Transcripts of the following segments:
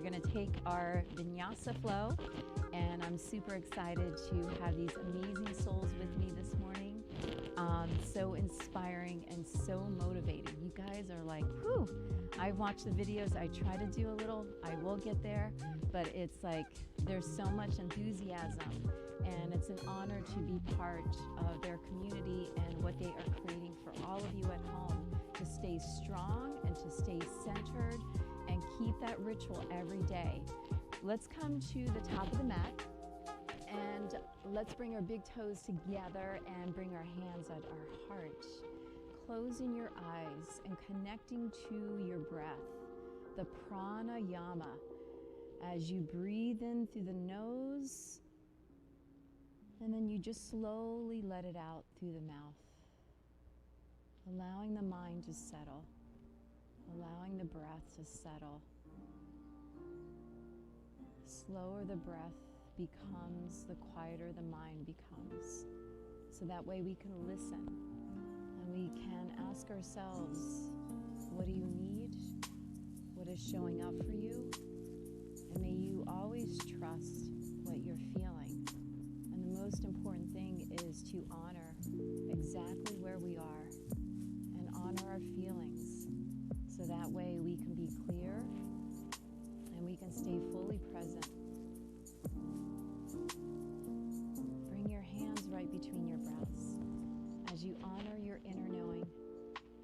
going to take our Vinyasa Flow, and I'm super excited to have these amazing souls with me this morning. So inspiring and so motivating. You guys are like, whew. I watch the videos, I try to do a little, I will get there, but it's like there's so much enthusiasm, and it's an honor to be part of their community and what they are creating for all of you at home, to stay strong and to stay centered and keep that ritual every day. Let's come to the top of the mat, and let's bring our big toes together and bring our hands at our heart. Closing your eyes and connecting to your breath, the pranayama. As you breathe in through the nose, and then you just slowly let it out through the mouth, allowing the mind to settle, allowing the breath to settle. The slower the breath becomes, the quieter the mind becomes. So that way we can listen and we can ask ourselves, what do you need? What is showing up for you? And may you always trust what you're feeling. And the most important thing is to honor exactly where we are and honor our feelings. So that way we can be clear and we can stay fully present. Bring your hands right between your breasts as you honor your inner knowing,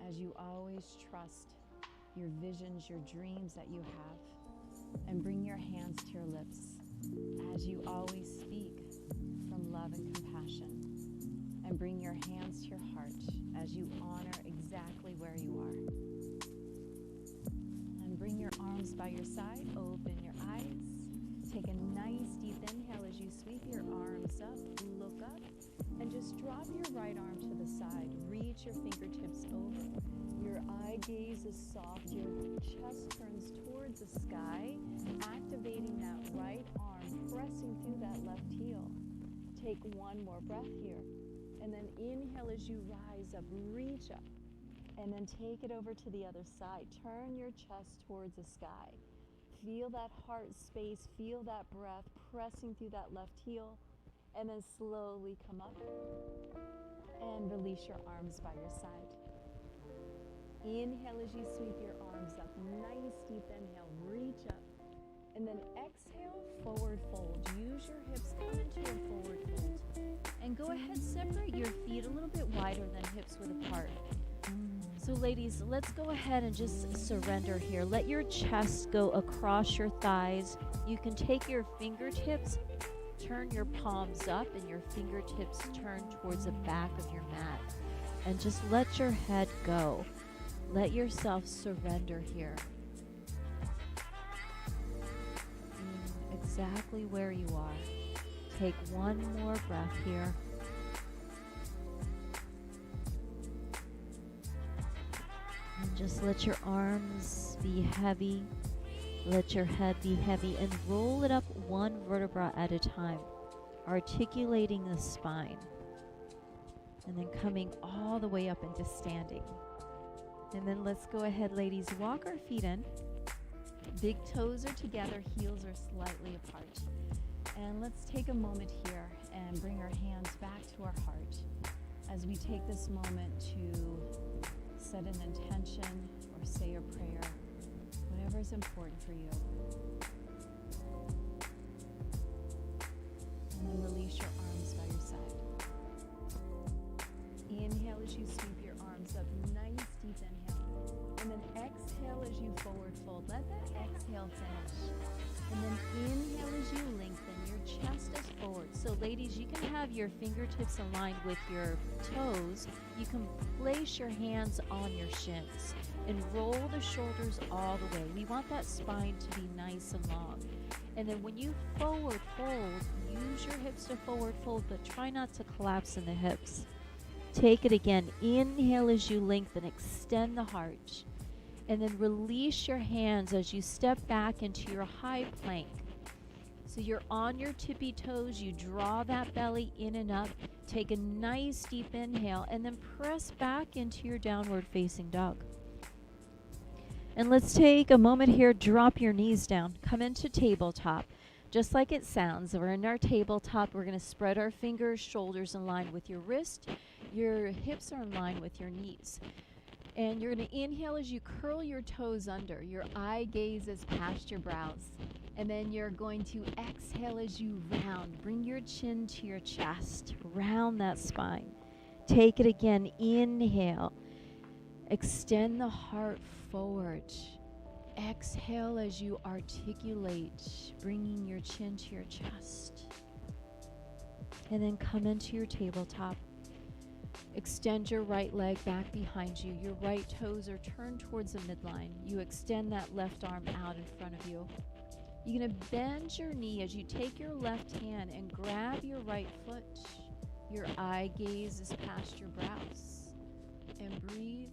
as you always trust your visions, your dreams that you have, and bring your hands to your lips as you always speak from love and compassion, and bring your hands to your heart as you honor exactly where you are. And bring your arms by your side, open your eyes, take a nice deep inhale as you sweep your arms up, look up, and just drop your right arm to the side. Reach your fingertips over. Your eye gaze is soft. Your chest turns towards the sky, activating that right arm, pressing through that left heel. Take one more breath here. And then inhale as you rise up, reach up. And then take it over to the other side. Turn your chest towards the sky. Feel that heart space, feel that breath pressing through that left heel. And then slowly come up and release your arms by your side. Inhale as you sweep your arms up. Nice deep inhale, reach up. And then exhale, forward fold. Use your hips, come into a forward fold. And go ahead, separate your feet a little bit wider than hips width apart. So ladies, let's go ahead and just surrender here. Let your chest go across your thighs. You can take your fingertips, turn your palms up, and your fingertips turn towards the back of your mat. And just let your head go. Let yourself surrender here. Exactly where you are. Take one more breath here. And just let your arms be heavy. Let your head be heavy and roll it up one vertebra at a time, articulating the spine. And then coming all the way up into standing. And then let's go ahead, ladies, walk our feet in. Big toes are together, heels are slightly apart. And let's take a moment here and bring our hands back to our heart as we take this moment to set an intention or say a prayer, whatever is important for you. And then release your arms by your side. Inhale as you sweep your arms up, nice deep inhale. And then exhale as you forward fold. Let that exhale finish. And then inhale as you lengthen, your chest is forward. So ladies, you can have your fingertips aligned with your toes. You can place your hands on your shins and roll the shoulders all the way. We want that spine to be nice and long. And then when you forward fold, use your hips to forward fold, but try not to collapse in the hips. Take it again. Inhale as you lengthen, extend the heart. And then release your hands as you step back into your high plank. So you're on your tippy toes, you draw that belly in and up. Take a nice deep inhale and then press back into your downward facing dog. And let's take a moment here, drop your knees down, come into tabletop. Just like it sounds, we're in our tabletop. We're going to spread our fingers, shoulders in line with your wrist. Your hips are in line with your knees. And you're going to inhale as you curl your toes under. Your eye gaze is past your brows. And then you're going to exhale as you round. Bring your chin to your chest. Round that spine. Take it again. Inhale. Extend the heart forward. Exhale as you articulate, bringing your chin to your chest. And then come into your tabletop. Extend your right leg back behind you. Your right toes are turned towards the midline. You extend that left arm out in front of you. You're going to bend your knee as you take your left hand and grab your right foot. Your eye gaze is past your brows. And breathe.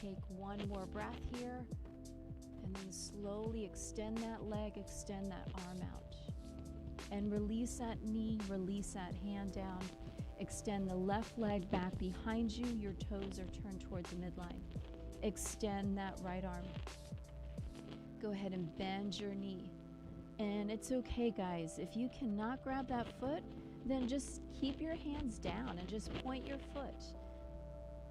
Take one more breath here. And then slowly extend that leg, extend that arm out. And release that knee, release that hand down. Extend the left leg back behind you. Your toes are turned towards the midline. Extend that right arm. Go ahead and bend your knee. And it's okay, guys. If you cannot grab that foot, then just keep your hands down and just point your foot.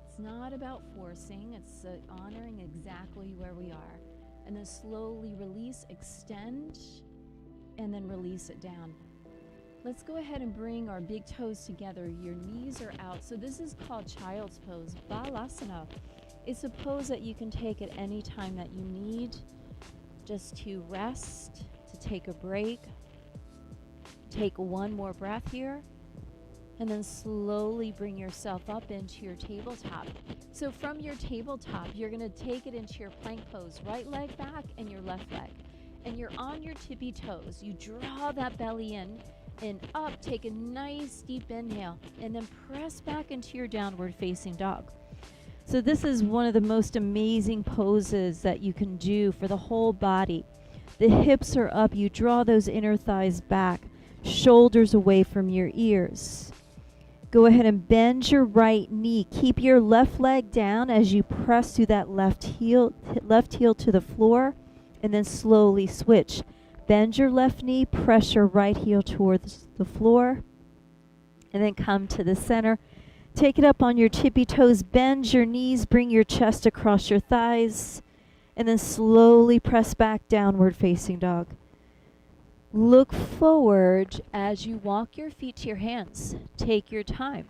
It's not about forcing. It's honoring exactly where we are. And then slowly release, extend, and then release it down. Let's go ahead and bring our big toes together. Your knees are out. So this is called child's pose, Balasana. It's a pose that you can take at any time that you need, just to rest, to take a break. Take one more breath here, and then slowly bring yourself up into your tabletop. So from your tabletop, you're going to take it into your plank pose, right leg back and your left leg. And you're on your tippy toes. You draw that belly in and up. Take a nice deep inhale, and then press back into your downward facing dog. So this is one of the most amazing poses that you can do for the whole body. The hips are up. You draw those inner thighs back, shoulders away from your ears. Go ahead and bend your right knee. Keep your left leg down as you press through that left heel to the floor, and then slowly switch. Bend your left knee, press your right heel towards the floor, and then come to the center. Take it up on your tippy toes, bend your knees, bring your chest across your thighs, and then slowly press back, downward facing dog. Look forward as you walk your feet to your hands. Take your time.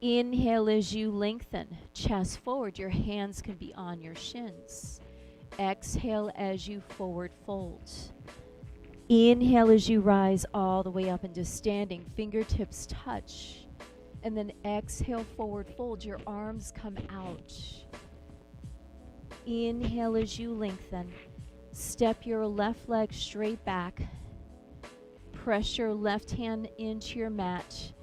Inhale as you lengthen, chest forward. Your hands can be on your shins. Exhale as you forward fold. Inhale as you rise all the way up into standing. Fingertips touch. And then exhale, forward fold. Your arms come out. Inhale as you lengthen. Step your left leg straight back. Press your left hand into your mat.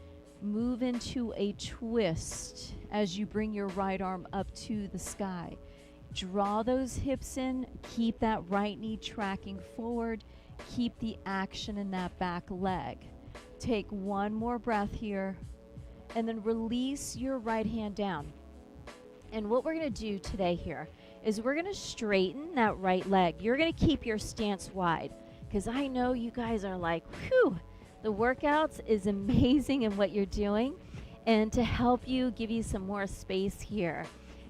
Move into a twist as you bring your right arm up to the sky. Draw those hips in. Keep that right knee tracking forward. Keep the action in that back leg. Take one more breath here, and then release your right hand down. And what we're going to do today here is we're going to straighten that right leg. You're going to keep your stance wide, because I know you guys are like, whew, the workouts is amazing in what you're doing. And to help you, give you some more space here,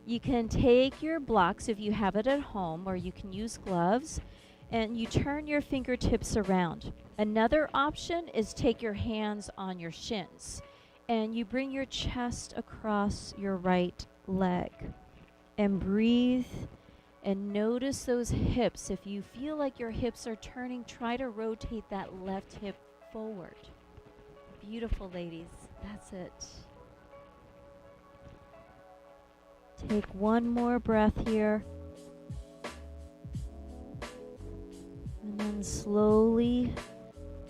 you can take your blocks if you have it at home, or you can use gloves, and you turn your fingertips around. Another option is take your hands on your shins, and you bring your chest across your right leg. And breathe and notice those hips. If you feel like your hips are turning, try to rotate that left hip forward. Beautiful, ladies. That's it. Take one more breath here. And then slowly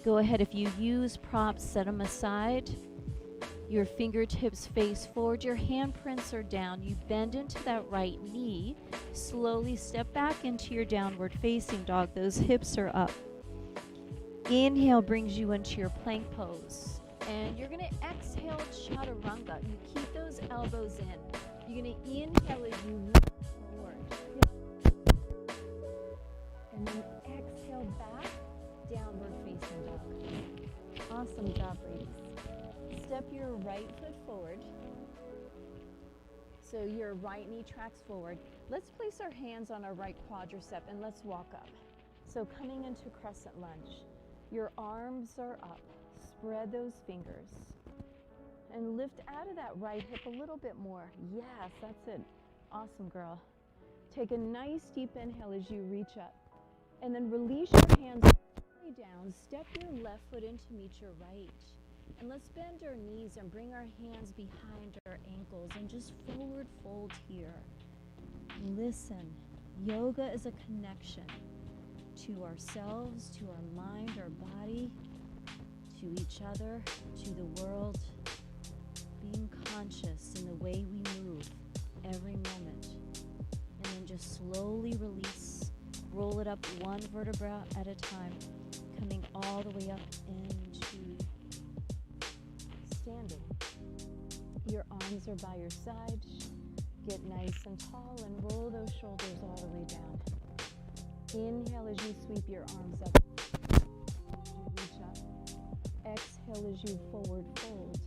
go ahead. If you use props, set them aside. Your fingertips face forward. Your handprints are down. You bend into that right knee. Slowly step back into your downward facing dog. Those hips are up. Inhale brings you into your plank pose. And you're going to exhale chaturanga. You keep those elbows in. You're going to inhale as you look forward. And then exhale back, downward facing dog. Awesome job, ladies. Step your right foot forward. So your right knee tracks forward. Let's place our hands on our right quadricep and let's walk up. So coming into crescent lunge. Your arms are up. Spread those fingers. And lift out of that right hip a little bit more. Yes, that's it. Awesome, girl. Take a nice deep inhale as you reach up. And then release your hands way down. Step your left foot in to meet your right. And let's bend our knees and bring our hands behind our ankles and just forward fold here. Listen, yoga is a connection to ourselves, to our mind, our body, to each other, to the world. Being conscious in the way we move every moment. And then just slowly release. Roll it up one vertebra at a time, coming all the way up into standing. Your arms are by your side. Get nice and tall and roll those shoulders all the way down. Inhale as you sweep your arms up. You reach up. Exhale as you forward fold.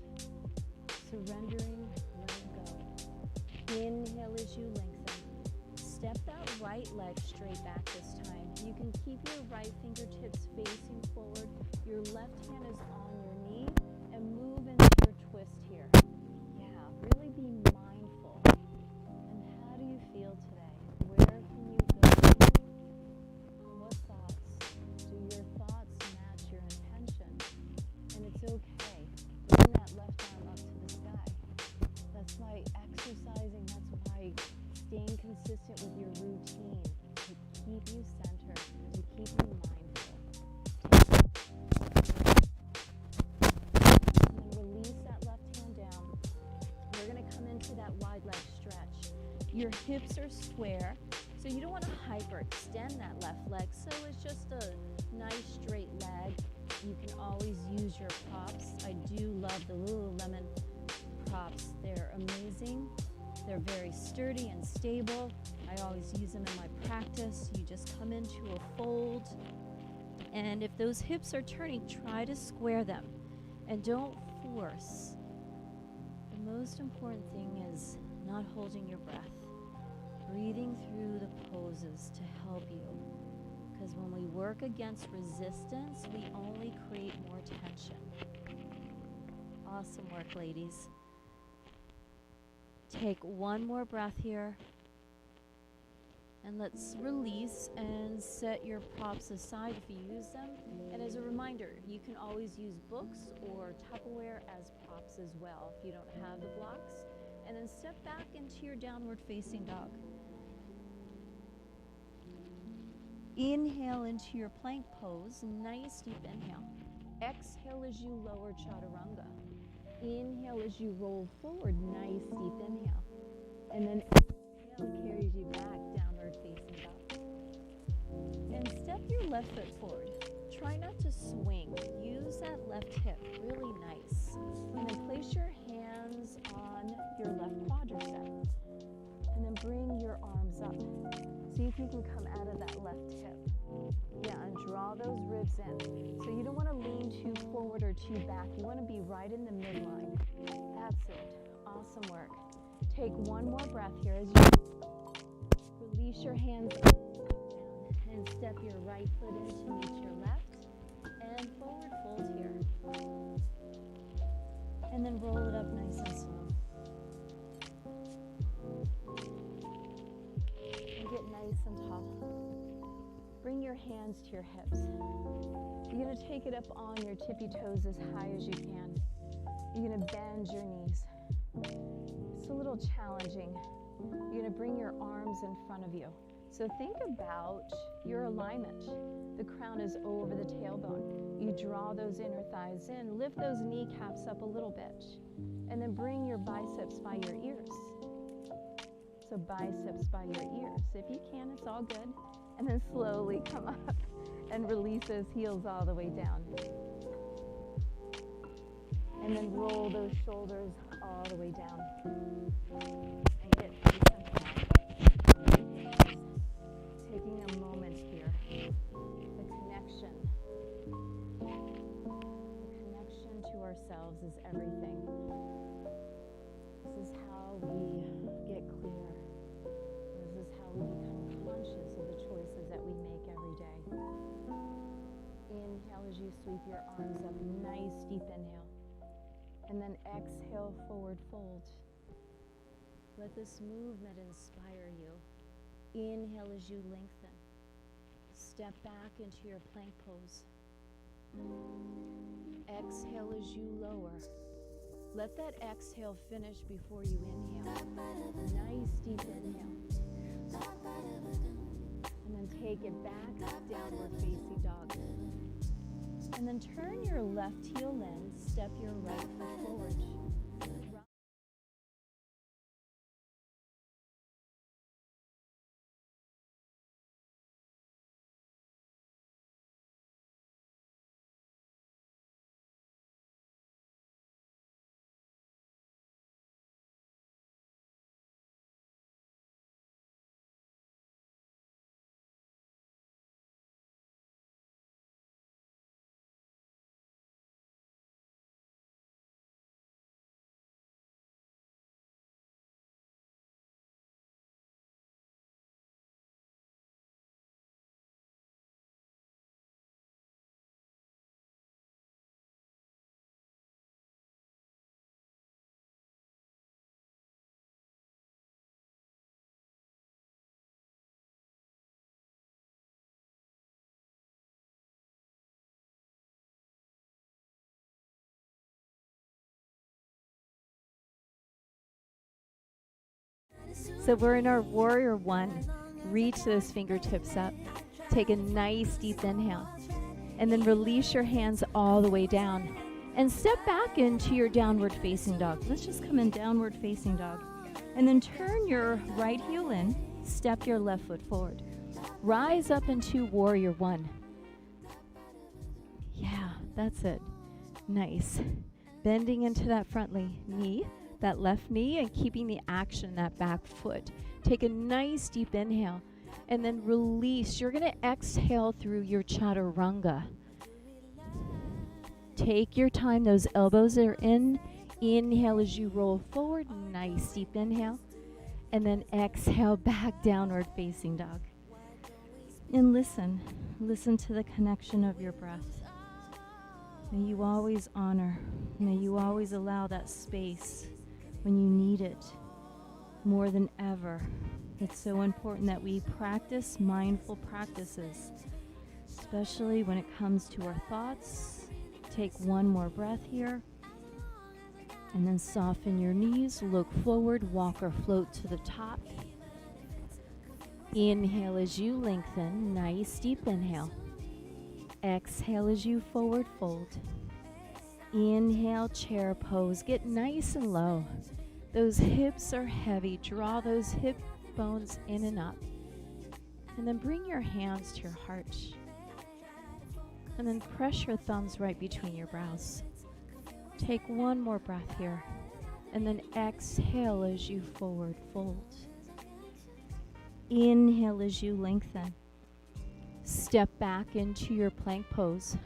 Surrendering, letting go. Inhale as you lengthen. Step that right leg straight back this time. You can keep your right fingertips facing forward. Your left hand is on your knee and move into your twist here. Yeah, really be mindful. And how do you feel today? Where can you go? What thoughts? Do your thoughts match your intention? And it's okay. Bring that left arm up to the sky. That's why exercising, that's why staying consistent with your routine to keep you centered, to keep you mindful. And then release that left hand down. We're going to come into that wide leg stretch. Your hips are square, so you don't want to hyperextend that left leg, so it's just a nice straight leg. You can always use your props. I do love the Lululemon props. They're amazing. They're very sturdy and stable. I always use them in my practice. You just come into a fold. And if those hips are turning, try to square them. And don't force. The most important thing is not holding your breath. Breathing through the poses to help you. Because when we work against resistance, we only create more tension. Awesome work, ladies. Take one more breath here. And let's release and set your props aside if you use them. And as a reminder, you can always use books or Tupperware as props as well if you don't have the blocks. And then step back into your downward facing dog. Inhale into your plank pose, nice deep inhale. Exhale as you lower chaturanga. Inhale as you roll forward, nice deep inhale. And then exhale carries you back, downward facing dog. And step your left foot forward. Try not to swing. Use that left hip, really nice. And then place your hands on your left quadricep. And then bring your arms up. See if you can come out of that left hip. Yeah, and draw those ribs in. So you don't want to lean too forward or too back. You want to be right in the midline. That's it. Awesome work. Take one more breath here as you release your hands up and step your right foot in to meet your left. And forward fold here. And then roll it up nice and slow. And get nice and tall. Bring your hands to your hips. You're going to take it up on your tippy toes as high as you can. You're going to bend your knees. It's a little challenging. You're going to bring your arms in front of you. So think about your alignment. The crown is over the tailbone. You draw those inner thighs in. Lift those kneecaps up a little bit. And then bring your biceps by your ears. So biceps by your ears. If you can, it's all good. And then slowly come up and release those heels all the way down. And then roll those shoulders all the way down. And deep inhale. And then exhale, forward fold. Let this movement inspire you. Inhale as you lengthen. Step back into your plank pose. Exhale as you lower. Let that exhale finish before you inhale. Nice deep inhale. And then take it back, downward facing dog. And then turn your left heel in, step your right foot forward. So we're in our warrior one. Reach those fingertips up. Take a nice deep inhale. And then release your hands all the way down. And step back into your downward facing dog. Let's just come in downward facing dog. And then turn your right heel in. Step your left foot forward. Rise up into warrior one. Yeah, that's it. Nice. Bending into that front knee. That left knee, and keeping the action in that back foot. Take a nice deep inhale and then release. You're going to exhale through your chaturanga. Take your time. Those elbows are in. Inhale as you roll forward. Nice deep inhale. And then exhale back, downward facing dog. And listen. Listen to the connection of your breath. May you always honor. May you always allow that space when you need it more than ever. It's so important that we practice mindful practices, especially when it comes to our thoughts. Take one more breath here, and then soften your knees, look forward, walk or float to the top. Inhale as you lengthen, nice deep inhale. Exhale as you forward fold. Inhale, chair pose, get nice and low. Those hips are heavy. Draw those hip bones in and up. And then bring your hands to your heart. And then press your thumbs right between your brows. Take one more breath here. And then exhale as you forward fold. Inhale as you lengthen. Step back into your plank pose.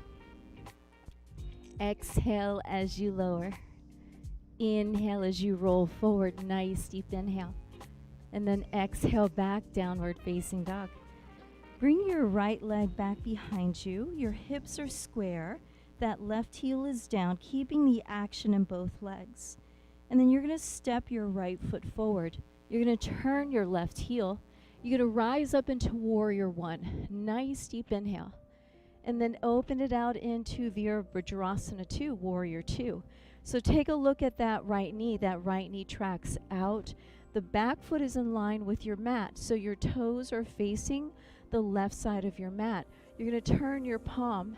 Exhale as you lower. Inhale as you roll forward, nice deep inhale. And then exhale back, downward facing dog. Bring your right leg back behind you. Your hips are square. That left heel is down, keeping the action in both legs. And then you're going to step your right foot forward. You're going to turn your left heel. You're going to rise up into warrior one. Nice deep inhale. And then open it out into Virabhadrasana 2, warrior 2. So take a look at that right knee. That right knee tracks out. The back foot is in line with your mat, so your toes are facing the left side of your mat. You're going to turn your palm,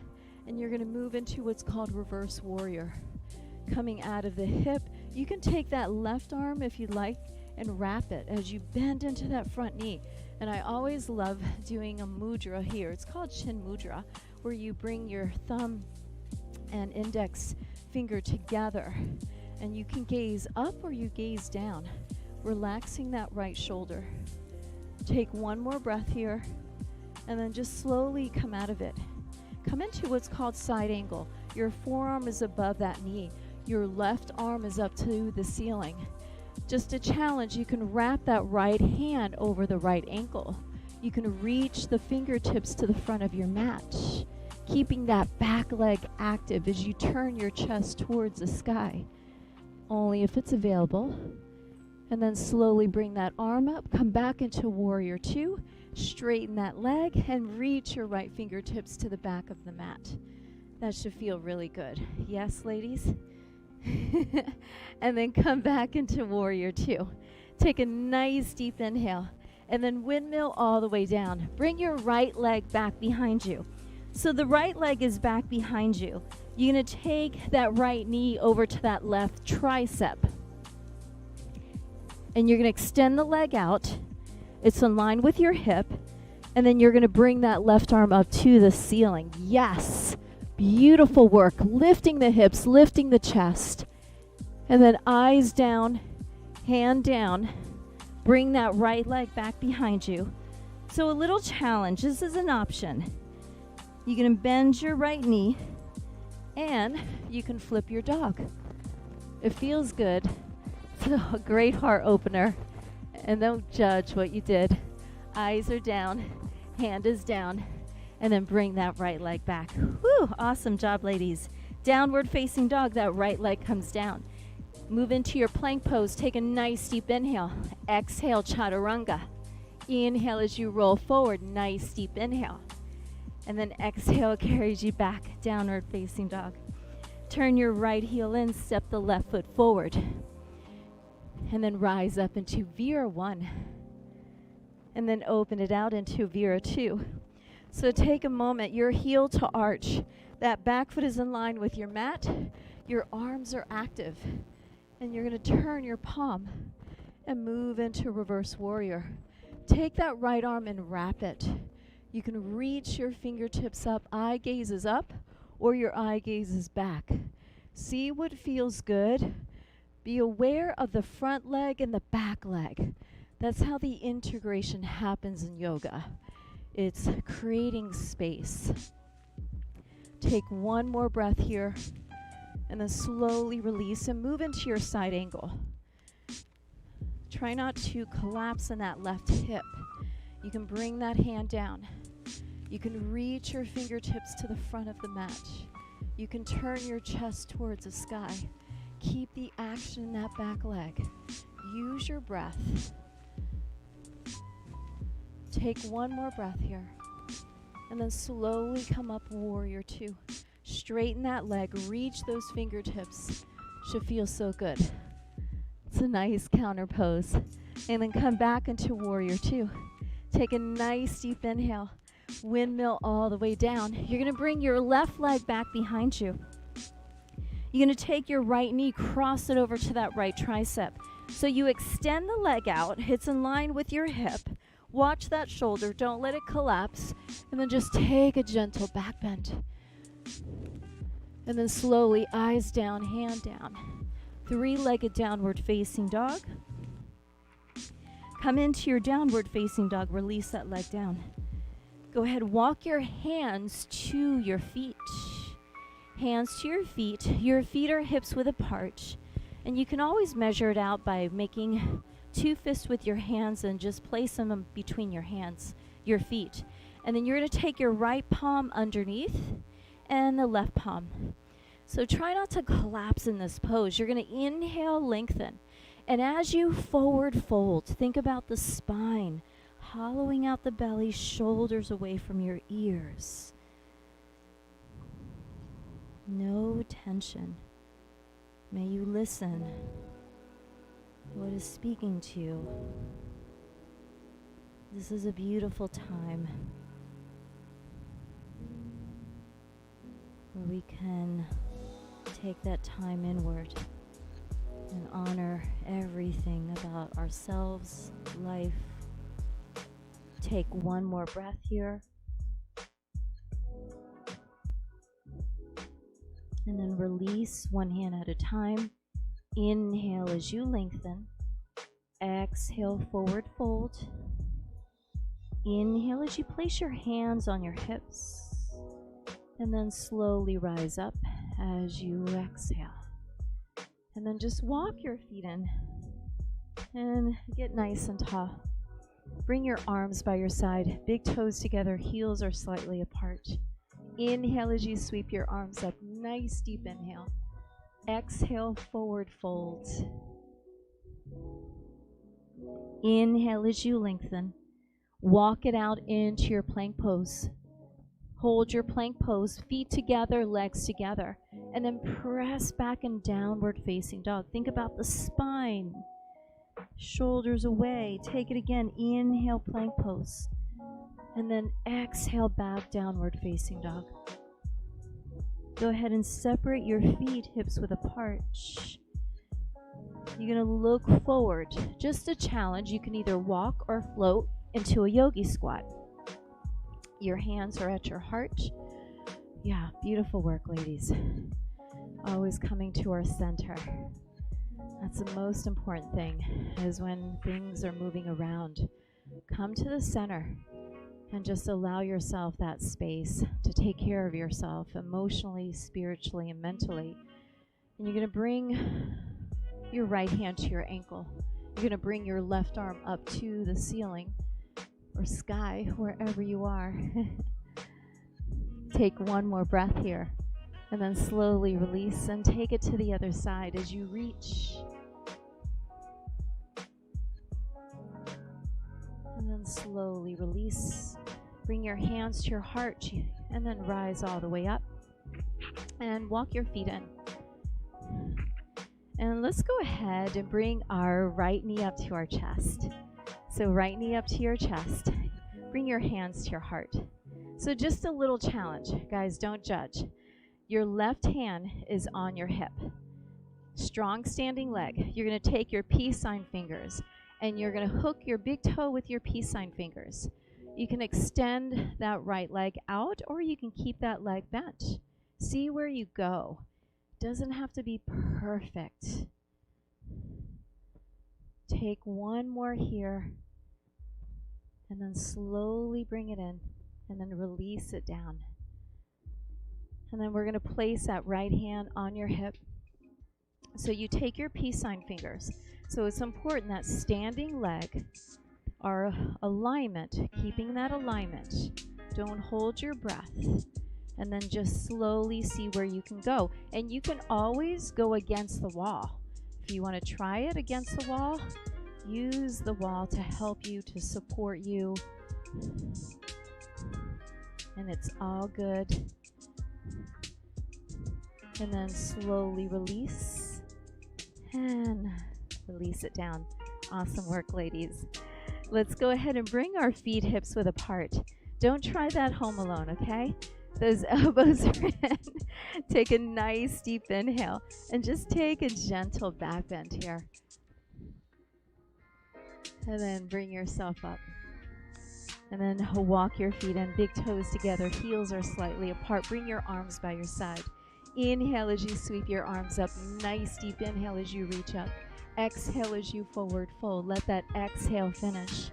and you're going to move into what's called reverse warrior. Coming out of the hip, you can take that left arm if you'd like and wrap it as you bend into that front knee. And I always love doing a mudra here. It's called chin mudra, where you bring your thumb and index finger together, and you can gaze up or you gaze down, relaxing that right shoulder. Take one more breath here, and then just slowly come out of it. Come into what's called side angle. Your forearm is above that knee. Your left arm is up to the ceiling. Just a challenge, you can wrap that right hand over the right ankle. You can reach the fingertips to the front of your mat. keeping that back leg active as you turn your chest towards the sky, only if it's available. And then slowly bring that arm up, come back into warrior two, straighten that leg, and reach your right fingertips to the back of the mat. That should feel really good. Yes, ladies? And then come back into warrior two. Take a nice deep inhale, and then windmill all the way down. Bring your right leg back behind you. So the right leg is back behind you. You're gonna take that right knee over to that left tricep. And you're gonna extend the leg out. It's in line with your hip. And then you're gonna bring that left arm up to the ceiling. Yes, beautiful work. Lifting the hips, lifting the chest. And then eyes down, hand down. Bring that right leg back behind you. So a little challenge, this is an option. You can bend your right knee and you can flip your dog. It feels good. It's a great heart opener. And don't judge what you did. Eyes are down, hand is down, and then bring that right leg back. Woo, awesome job, ladies. Downward facing dog, that right leg comes down. Move into your plank pose. Take a nice deep inhale. Exhale, chaturanga. Inhale as you roll forward. Nice deep inhale. And then exhale carries you back, downward facing dog. Turn your right heel in, step the left foot forward. And then rise up into Vira 1. And then open it out into Vira 2. So take a moment, your heel to arch. That back foot is in line with your mat. Your arms are active. And you're going to turn your palm and move into reverse warrior. Take that right arm and wrap it. You can reach your fingertips up, eye gaze is up, or your eye gaze is back. See what feels good. Be aware of the front leg and the back leg. That's how the integration happens in yoga. It's creating space. Take one more breath here, and then slowly release and move into your side angle. Try not to collapse in that left hip. You can bring that hand down. You can reach your fingertips to the front of the mat. You can turn your chest towards the sky. Keep the action in that back leg. Use your breath. Take one more breath here. And then slowly come up warrior two. Straighten that leg, reach those fingertips. Should feel so good. It's a nice counter pose. And then come back into warrior two. Take a nice deep inhale. Windmill all the way down. You're gonna bring your left leg back behind you. You're gonna take your right knee, cross it over to that right tricep. So you extend the leg out, it's in line with your hip. Watch that shoulder, don't let it collapse. And then just take a gentle back bend. And then slowly, eyes down, hand down. Three-legged downward facing dog. Come into your downward facing dog, release that leg down. Go ahead, walk your hands to your feet. Hands to your feet are hips width apart. And you can always measure it out by making two fists with your hands and just place them between your hands, your feet. And then you're gonna take your right palm underneath and the left palm. So try not to collapse in this pose. You're gonna inhale, lengthen. And as you forward fold, think about the spine, hollowing out the belly, shoulders away from your ears. No tension. May you listen. What is speaking to you? This is a beautiful time where we can take that time inward and honor everything about ourselves, life. Take one more breath here. And then release one hand at a time. Inhale as you lengthen. Exhale, forward fold. Inhale as you place your hands on your hips. And then slowly rise up as you exhale. And then just walk your feet in and get nice and tall. Bring your arms by your side, big toes together, heels are slightly apart. Inhale as you sweep your arms up. Nice deep inhale. Exhale, forward fold. Inhale as you lengthen. Walk it out into your plank pose. Hold your plank pose, feet together, legs together, and then press back in downward facing dog. Think about the spine, shoulders away. Take it again. Inhale, plank pose, and then exhale back, downward facing dog. Go ahead and separate your feet, hips width apart. You're going to look forward. Just a challenge. You can either walk or float into a yogi squat. Your hands are at your heart. Yeah, beautiful work, ladies. Always coming to our center. That's the most important thing, is when things are moving around. Come to the center and just allow yourself that space to take care of yourself emotionally, spiritually, and mentally. And you're going to bring your right hand to your ankle. You're going to bring your left arm up to the ceiling or sky, wherever you are. Take one more breath here, and then slowly release and take it to the other side as you reach. And then slowly release. Bring your hands to your heart, and then rise all the way up. And walk your feet in. And let's go ahead and bring our right knee up to our chest. So right knee up to your chest. Bring your hands to your heart. So just a little challenge. Guys, don't judge. Your left hand is on your hip. Strong standing leg. You're going to take your peace sign fingers, and you're going to hook your big toe with your peace sign fingers. You can extend that right leg out, or you can keep that leg bent. See where you go. Doesn't have to be perfect. Take one more here, and then slowly bring it in, and then release it down. And then we're going to place that right hand on your hip. So you take your peace sign fingers. So it's important that standing leg, our alignment, keeping that alignment. Don't hold your breath. And then just slowly see where you can go. And you can always go against the wall. If you want to try it against the wall, use the wall to help you, to support you. And it's all good. And then slowly release. And release it down. Awesome work, ladies. Let's go ahead and bring our feet hips width apart. Don't try that home alone, okay? Those elbows are in. Take a nice deep inhale and just take a gentle back bend here. And then bring yourself up. And then walk your feet in, big toes together, heels are slightly apart. Bring your arms by your side. Inhale as you sweep your arms up. Nice deep inhale as you reach up. Exhale as you forward fold. Let that exhale finish.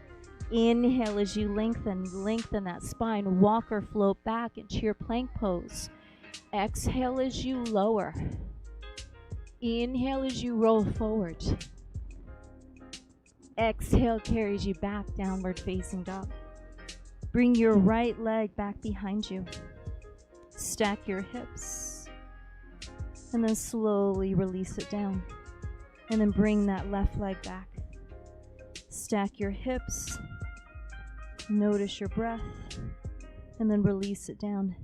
Inhale as you lengthen that spine. Walk or float back into your plank pose. Exhale as you lower. Inhale as you roll forward. Exhale carries you back, downward facing dog. Bring your right leg back behind you. Stack your hips. And then slowly release it down. And then bring that left leg back. Stack your hips. Notice your breath. And then release it down.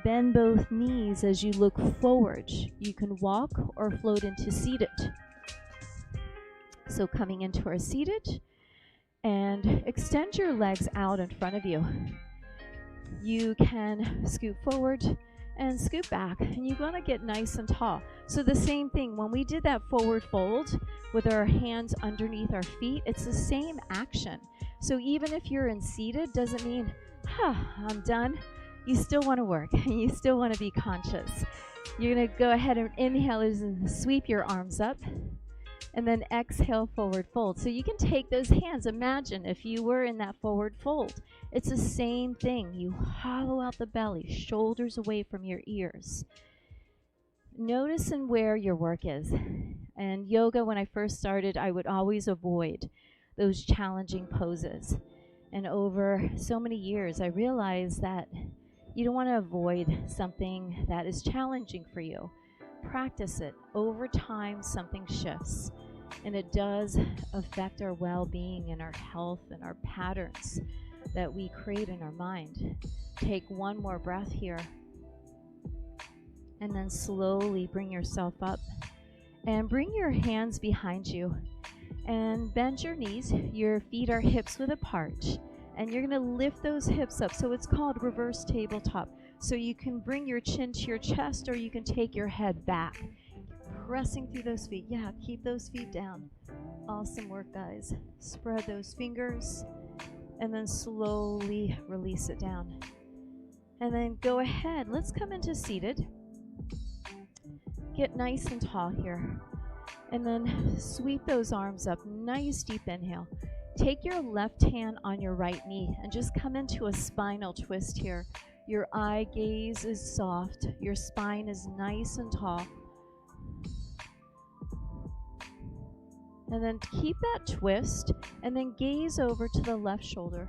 Bend both knees as you look forward. You can walk or float into seated. So coming into our seated, and extend your legs out in front of you. You can scoot forward and scoot back, and you want to get nice and tall. So the same thing, when we did that forward fold with our hands underneath our feet, it's the same action. So even if you're in seated, doesn't mean, I'm done. You still want to work, and you still want to be conscious. You're going to go ahead and inhale and sweep your arms up. And then exhale, forward fold. So you can take those hands. Imagine if you were in that forward fold. It's the same thing. You hollow out the belly, shoulders away from your ears. Notice and where your work is. And yoga, when I first started, I would always avoid those challenging poses. And over so many years, I realized that You don't want to avoid something that is challenging for you. Practice it. Over time, something shifts, and it does affect our well-being and our health and our patterns that we create in our mind. Take one more breath here, and then slowly bring yourself up and bring your hands behind you and bend your knees. Your feet are hips width apart, and you're going to lift those hips up. So it's called reverse tabletop. So you can bring your chin to your chest, or you can take your head back, pressing through those feet. Yeah, keep those feet down. Awesome work, guys. Spread those fingers and then slowly release it down. And then go ahead. Let's come into seated. Get nice and tall here. And then sweep those arms up. Nice deep inhale. Take your left hand on your right knee and just come into a spinal twist here. Your eye gaze is soft. Your spine is nice and tall. And then keep that twist and then gaze over to the left shoulder.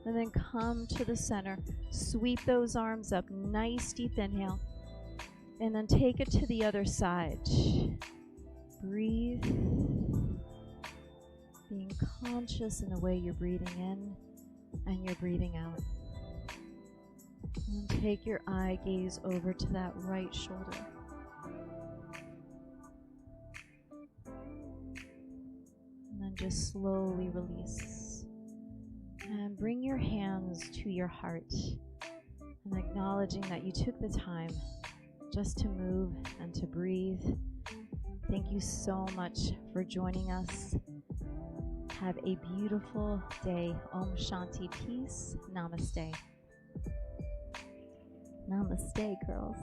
And then come to the center. Sweep those arms up. Nice deep inhale. And then take it to the other side. Breathe. Being conscious in the way you're breathing in and you're breathing out. And take your eye gaze over to that right shoulder. And then just slowly release. And bring your hands to your heart. And acknowledging that you took the time just to move and to breathe. Thank you so much for joining us. Have a beautiful day. Om Shanti Peace. Namaste. Namaste, girls.